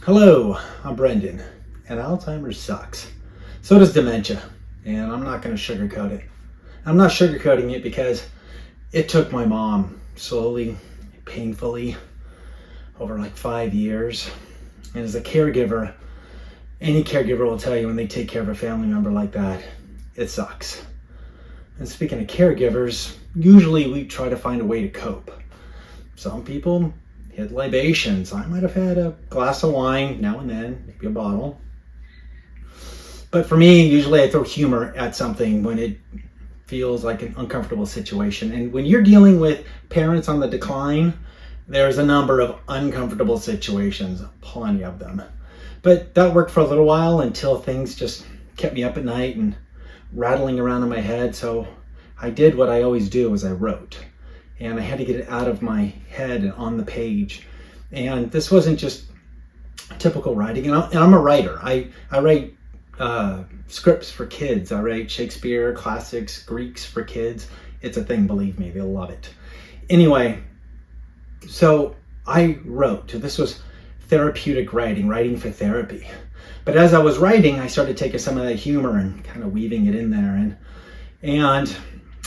Hello, I'm Brendan, and Alzheimer's sucks. So does dementia, and I'm not going to sugarcoat it. I'm not sugarcoating it because it took my mom slowly, painfully, over like 5 years. And as a caregiver, any caregiver will tell you when they take care of a family member like that, it sucks. And speaking of caregivers, usually we try to find a way to cope. Some people hit libations. I might have had a glass of wine now and then, maybe a bottle. But for me, usually I throw humor at something when it feels like an uncomfortable situation. And when you're dealing with parents on the decline, there's a number of uncomfortable situations, plenty of them. But that worked for a little while until things just kept me up at night and rattling around in my head. So I did what I always do, is I wrote. And I had to get it out of my head and on the page. And this wasn't just typical writing. And I'm a writer. I write scripts for kids. I write Shakespeare, classics, Greeks for kids. It's a thing, believe me, they'll love it. Anyway, so I wrote. This was therapeutic writing for therapy. But as I was writing, I started taking some of that humor and kind of weaving it in there. And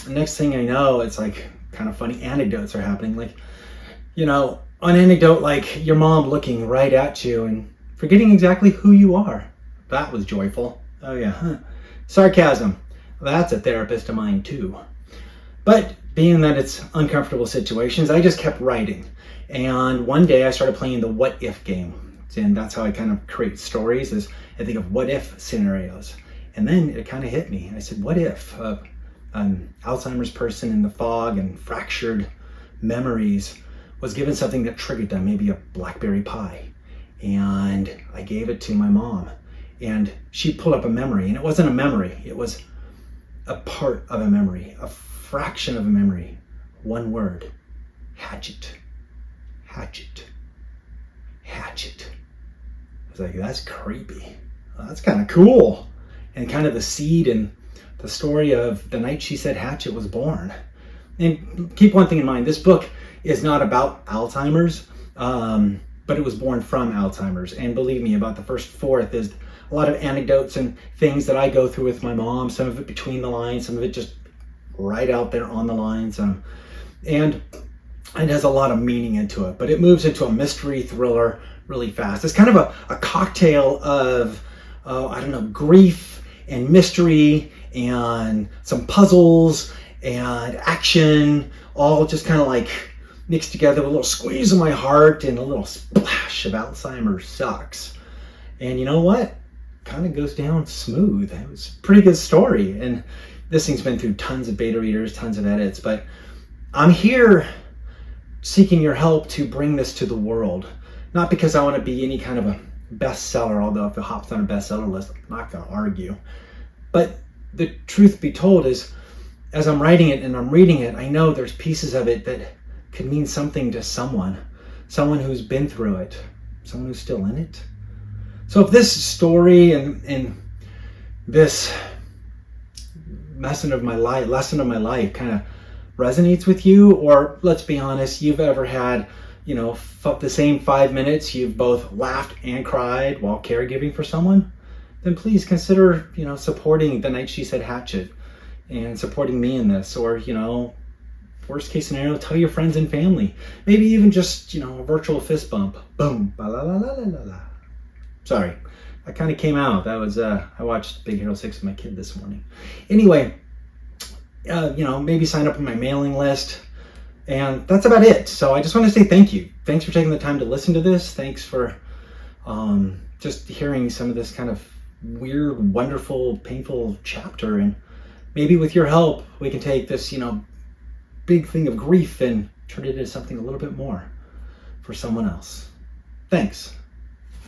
the next thing I know, it's like kind of funny anecdotes are happening. Like, an anecdote like your mom looking right at you and forgetting exactly who you are. That was joyful. Oh yeah. Huh. Sarcasm. That's a therapist of mine too. But being that it's uncomfortable situations, I just kept writing. And one day I started playing the what if game. And that's how I kind of create stories, is I think of what if scenarios. And then it kind of hit me. I said, what if an Alzheimer's person in the fog and fractured memories was given something that triggered them, maybe a blackberry pie. And I gave it to my mom. And she pulled up a memory, and it wasn't a memory. It was a part of a memory, a fraction of a memory. One word: hatchet, hatchet, hatchet. I was like, that's creepy. Well, that's kind of cool. And kind of the seed and the story of the Night She Said Hatchet was born. And keep one thing in mind, this book is not about Alzheimer's, but it was born from Alzheimer's. And believe me, about the first fourth is a lot of anecdotes and things that I go through with my mom, some of it between the lines, some of it just right out there on the lines. And it has a lot of meaning into it, but it moves into a mystery thriller really fast. It's kind of a cocktail of, grief and mystery and some puzzles and action, all just kind of like mixed together with a little squeeze of my heart and a little splash of Alzheimer's sucks. And you know what? Kind of goes down smooth. It was a pretty good story. And this thing's been through tons of beta readers, tons of edits, but I'm here seeking your help to bring this to the world. Not because I want to be any kind of a bestseller, although if it hops on a bestseller list, I'm not going to argue. But the truth be told is, as I'm writing it and I'm reading it, I know there's pieces of it that could mean something to someone who's been through it, someone who's still in it. So if this story and this lesson of my life kind of resonates with you, or let's be honest, you've ever had, the same 5 minutes you've both laughed and cried while caregiving for someone, then please consider, supporting the Night She Said Hatchet and supporting me in this. Or, worst case scenario, tell your friends and family. Maybe even just, a virtual fist bump. Boom. Ba la la la la la. Sorry, that kind of came out. That was, I watched Big Hero 6 with my kid this morning. Anyway, maybe sign up on my mailing list. And that's about it. So I just want to say thank you. Thanks for taking the time to listen to this. Thanks for just hearing some of this kind of weird, wonderful, painful chapter. And maybe with your help, we can take this, big thing of grief and turn it into something a little bit more for someone else. Thanks.